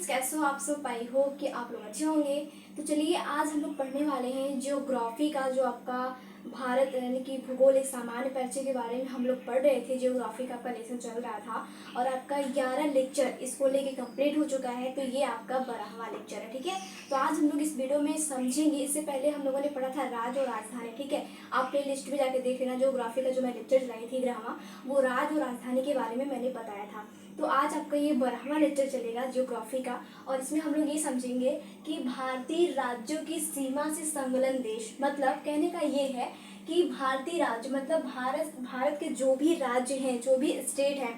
कैसे हो आप सब। आई होप कि आप लोग अच्छे होंगे। तो चलिए आज हम लोग पढ़ने वाले हैं ज्योग्राफी का, जो आपका भारत यानी कि भूगोल एक सामान्य परिचय के बारे में हम लोग पढ़ रहे थे। ज्योग्राफी का आपका लेसन चल रहा था और आपका 11 लेक्चर इसको लेके कंप्लीट हो चुका है। तो ये आपका 12वां लेक्चर है, ठीक है। तो आज हम लोग इस वीडियो में समझेंगे। इससे पहले हम लोगों ने पढ़ा था राज्य और राजधानी, ठीक है। आप प्ले लिस्ट में जाके देख लेना। ज्योग्राफी का जो मैं लेक्चर चलाई थी ग्रामा, वो राज्य और राजधानी के बारे में मैंने बताया था। तो आज आपका ये 12वां लेक्चर चलेगा ज्योग्राफी का, और इसमें हम लोग ये समझेंगे कि भारतीय राज्यों की सीमा से संलग्न देश, मतलब कहने का ये है कि भारतीय राज्य मतलब भारत के जो भी राज्य हैं, जो भी स्टेट हैं,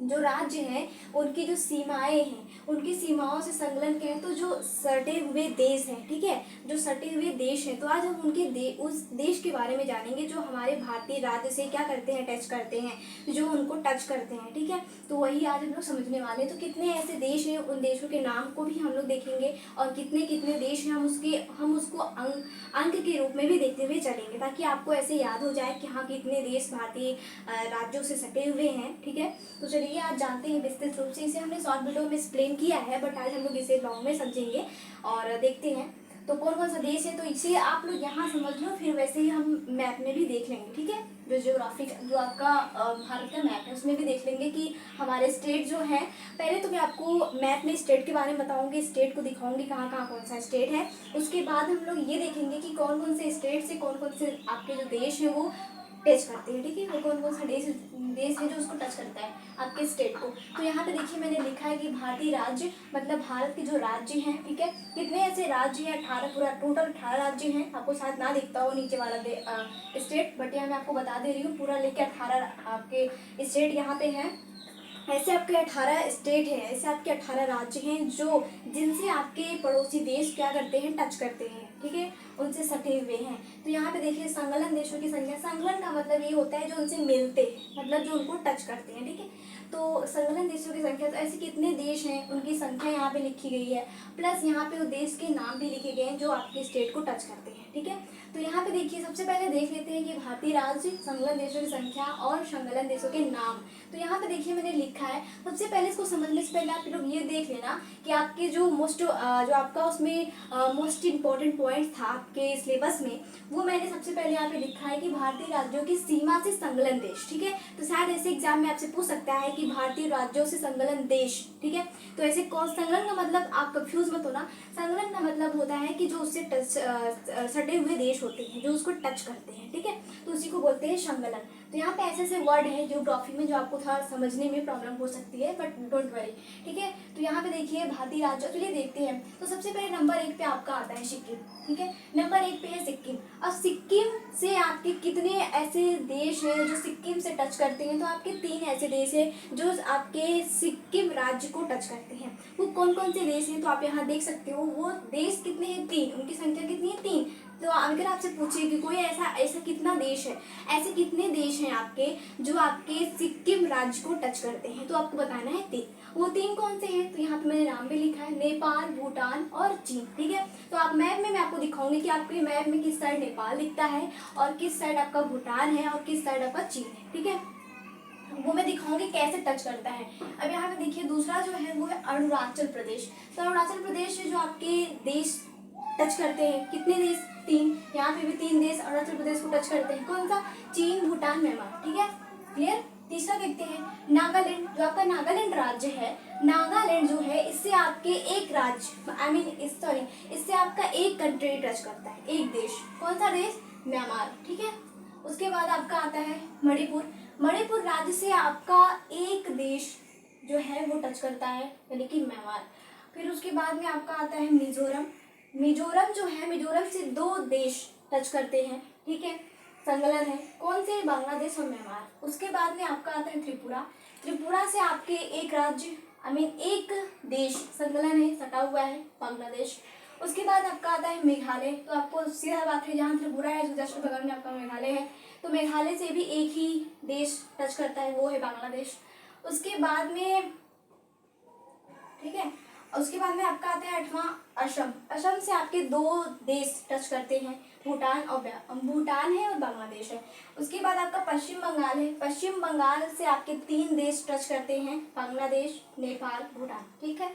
जो राज्य हैं, उनकी जो सीमाएं हैं, उनकी सीमाओं से संलग्न कहें तो जो सटे हुए देश हैं, ठीक है, जो सटे हुए देश हैं। तो आज हम उनके उस देश के बारे में जानेंगे जो हमारे भारतीय राज्य से क्या करते हैं, टच करते हैं, जो उनको टच करते हैं, ठीक है। तो वही आज हम लोग समझने वाले हैं। तो कितने ऐसे देश हैं, उन देशों के नाम को भी हम लोग देखेंगे, और कितने कितने देश हैं हम उसको अंक के रूप में भी देखते हुए चलेंगे, ताकि आपको ऐसे याद हो जाए कि हाँ कितने देश भारतीय राज्यों से सटे हुए हैं, ठीक है। तो चलिए आज जानते हैं विस्तृत रूप से। इसे हमने शॉर्ट वीडियो में एक्सप्लेन किया है, बट आज हम लोग इसे लॉन्ग में समझेंगे और देखते हैं तो कौन कौन सा देश है। तो इसे आप लोग यहाँ समझ लो, फिर वैसे ही हम मैप में भी देख लेंगे, ठीक है। जो ज्योग्राफी जो आपका भारत का मैप है उसमें भी देख लेंगे कि हमारे स्टेट जो है। पहले तो मैं आपको मैप में स्टेट के बारे में बताऊंगी, स्टेट को दिखाऊंगी कहाँ कहाँ कौन सा स्टेट है। उसके बाद हम लोग ये देखेंगे कि कौन कौन से स्टेट से कौन कौन से आपके जो देश है वो टच करते हैं, ठीक है। वो कौन कौन सा देश है जो उसको टच करता है आपके स्टेट को। तो यहाँ पे देखिए मैंने लिखा है कि भारतीय राज्य मतलब भारत के जो राज्य हैं, ठीक है। कितने ऐसे राज्य हैं? 18, पूरा टोटल 18 राज्य हैं। आपको शायद ना दिखता हो नीचे वाला स्टेट, बट यहाँ मैं आपको बता दे रही हूँ, पूरा लेके 18 आपके स्टेट यहाँ पे हैं। ऐसे आपके 18 स्टेट हैं, ऐसे आपके 18 राज्य हैं जो जिनसे आपके पड़ोसी देश क्या करते हैं, टच करते हैं, ठीक है, उनसे सटे हुए हैं। तो यहाँ पे देखिए संलग्न देशों की संख्या। संलग्न का मतलब ये होता है जो उनसे मिलते हैं, मतलब जो उनको टच करते हैं, ठीक है। तो संलग्न देशों की संख्या, तो ऐसे कितने देश हैं उनकी संख्या यहाँ पे लिखी गई है, प्लस यहाँ पे वो देश के नाम भी लिखे गए हैं जो आपके स्टेट को टच करते हैं, ठीक है। तो यहाँ पे देखिए सबसे पहले देख लेते हैं कि भारतीय राज्य, संलग्न देशों की संख्या और संलग्न देशों के नाम। तो यहाँ पे देखिए मैंने लिखा है। सबसे पहले इसको समझने से पहले आप लोग ये देख लेना कि आपके जो जो आपका उसमें मोस्ट इम्पोर्टेंट पॉइंट था आपके सिलेबस में, वो मैंने सबसे पहले यहाँ पे लिखा है कि भारतीय राज्यों की सीमा से संलग्न देश, ठीक है। तो शायद ऐसे एग्जाम में आपसे पूछ सकता है कि भारतीय राज्यों से संलग्न देश, ठीक है। तो ऐसे कौन संलग्न का मतलब आप कंफ्यूज मत होना। संलग्न का मतलब होता है कि जो उससे सटे हुए देश होते हैं, जो उसको टच करते हैं, ठीक है। तो उसी को बोलते हैं संलग्न। तो यहाँ पे ऐसे ऐसे वर्ड है ज्योग्राफी में जो आपको थोड़ा समझने में प्रॉब्लम हो सकती है, बट डोंट वरी, ठीक है। तो यहाँ पे देखिए भारतीय राज्य, चलिए देखते हैं। तो सबसे पहले नंबर 1 पे आपका आता है सिक्किम, ठीक है। नंबर 1 पे है सिक्किम। अब सिक्किम से आपके कितने ऐसे देश हैं जो सिक्किम से टच करते हैं? तो आपके 3 ऐसे देश हैं जो आपके सिक्किम राज्य को टच करते हैं। वो कौन कौन से देश हैं? तो आप यहाँ देख सकते हो। वो देश कितने हैं? 3। उनकी संख्या कितनी है? 3। तो अगर आपसे पूछे कि कोई ऐसा ऐसा कितना देश है, ऐसे कितने देश हैं आपके जो आपके सिक्किम राज्य को टच करते हैं, तो आपको बताना है 3। वो 3 कौन से हैं? तो यहाँ पे मैंने नाम भी लिखा है, नेपाल, भूटान और चीन, ठीक है। तो आप मैप में मैं आपको दिखाऊंगी कि आपके मैप में किस साइड नेपाल दिखता है और किस साइड आपका भूटान है और किस साइड आपका चीन है, ठीक है। वो मैं दिखाऊंगी कैसे टच करता है। अब यहाँ पे देखिए दूसरा जो है वो है अरुणाचल प्रदेश। तो अरुणाचल प्रदेश जो आपके देश टच करते हैं, कितने देश? 3। यहाँ पे भी 3 देश अरुणाचल प्रदेश को टच करते हैं। कौन सा? चीन, भूटान, म्यांमार, ठीक है, क्लियर। तीसरा देखते हैं नागालैंड। जो आपका नागालैंड राज्य है, नागालैंड जो है इससे आपके एक राज्य इससे आपका एक कंट्री टच करता है, एक देश। कौन सा देश? म्यांमार, ठीक है। उसके बाद आपका आता है मणिपुर। मणिपुर राज्य से आपका एक देश जो है वो टच करता है, यानी कि म्यांमार। फिर उसके बाद में आपका आता है मिजोरम। मिजोरम जो है, मिजोरम से 2 देश टच करते हैं, ठीक है, संलग्न है। कौन से? बांग्लादेश और म्यांमार। उसके बाद में आपका आता है त्रिपुरा। त्रिपुरा से आपके एक राज्य एक देश संलग्न है, सटा हुआ है, बांग्लादेश। उसके बाद आपका आता है मेघालय। तो आपको सीधा बात है, जहाँ त्रिपुरा है जस्ट बगल में आपका मेघालय है, तो मेघालय से भी एक ही देश टच करता है, वो है बांग्लादेश। उसके बाद में, ठीक है, उसके बाद में आपका आता है 8वां असम। असम से आपके 2 देश टच करते हैं, भूटान है और बांग्लादेश है। उसके बाद आपका पश्चिम बंगाल है। पश्चिम बंगाल से आपके 3 देश टच करते हैं, बांग्लादेश, नेपाल, भूटान, ठीक है।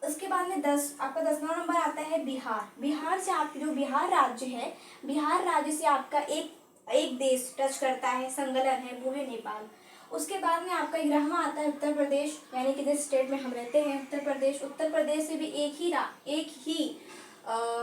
उसके बाद में आपका 10वां नंबर आता है बिहार। बिहार से आप जो बिहार राज्य है, बिहार राज्य से आपका एक एक देश टच करता है, संलग्न है, वो है नेपाल। उसके बाद में आपका 11वां आता है उत्तर प्रदेश, यानी कि जिस स्टेट में हम रहते हैं उत्तर प्रदेश। उत्तर प्रदेश से भी एक ही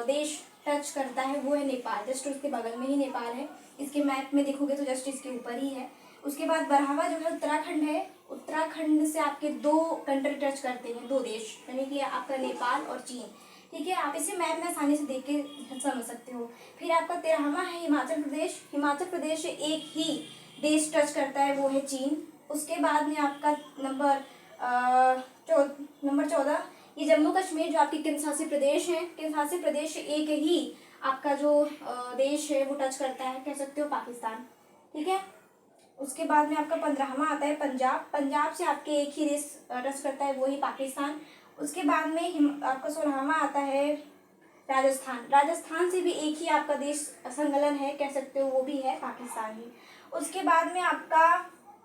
देश टच करता है, वो है नेपाल। जस्ट उसके बगल में ही नेपाल है, इसके मैप में देखोगे तो जस्ट इसके ऊपर ही है। उसके बाद 12वां जो है उत्तराखंड है। उत्तराखंड से आपके 2 कंट्री टच करते हैं, 2 देश, यानी कि आपका नेपाल और चीन। ठीक है, आप इसे मैप में आसानी से देख के समझ सकते हो। फिर आपका 13वां है हिमाचल प्रदेश। हिमाचल प्रदेश से एक ही देश टच करता है, वो है चीन। उसके बाद में आपका नंबर 14 ये जम्मू कश्मीर, जो आपकी केंद्र शासित प्रदेश है। केंद्र शासित प्रदेश से एक ही आपका जो देश है वो टच करता है, कह सकते हो पाकिस्तान। ठीक है, उसके बाद में आपका 15वां आता है पंजाब। पंजाब से आपके एक ही देश टच करता है, वो ही पाकिस्तान। उसके बाद में आपका 16वां आता है राजस्थान। राजस्थान से भी एक ही आपका देश संलग्न है, कह सकते हो, वो भी है पाकिस्तान ही। उसके बाद में आपका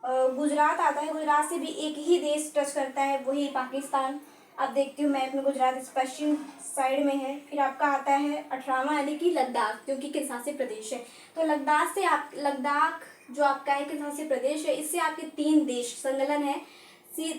गुजरात आता है। गुजरात से भी एक ही देश टच करता है, वही पाकिस्तान। आप देखते हो मैप में गुजरात इस पश्चिम साइड में है। फिर आपका आता है 18वां, यानी कि लद्दाख, जो कि केंद्र शासित प्रदेश है। तो लद्दाख जो आपका है केंद्र शासित प्रदेश है, इससे आपके 3 देश संलग्न है।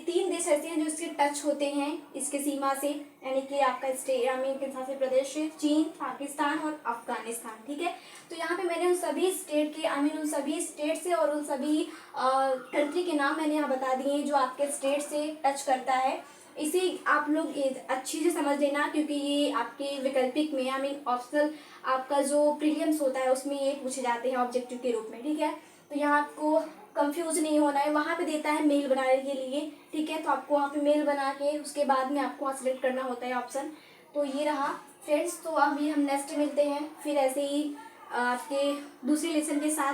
3 देश ऐसे हैं जो इसके टच होते हैं इसके सीमा से, यानी कि आपका केंद्र शासित प्रदेश है चीन, पाकिस्तान और अफगानिस्तान। ठीक है, तो यहाँ पे मैंने उन सभी स्टेट के उन सभी स्टेट से और उन सभी कंट्री के नाम मैंने यहाँ बता दिए हैं जो आपके स्टेट से टच करता है। इसे आप लोग अच्छी से समझ लेना, क्योंकि ये आपके वैकल्पिक में ऑप्शनल आपका जो प्रीलिम्स होता है उसमें ये पूछे जाते हैं ऑब्जेक्टिव के रूप में। ठीक है, तो यहाँ आपको कंफ्यूज नहीं होना है। वहाँ पे देता है मेल बनाने के लिए। ठीक है, तो आपको वहाँ पे मेल बना के उसके बाद में आपको वहाँ सेलेक्ट करना होता है ऑप्शन। तो ये रहा फ्रेंड्स, तो अभी हम नेक्स्ट मिलते हैं फिर ऐसे ही आपके दूसरे लेसन के साथ।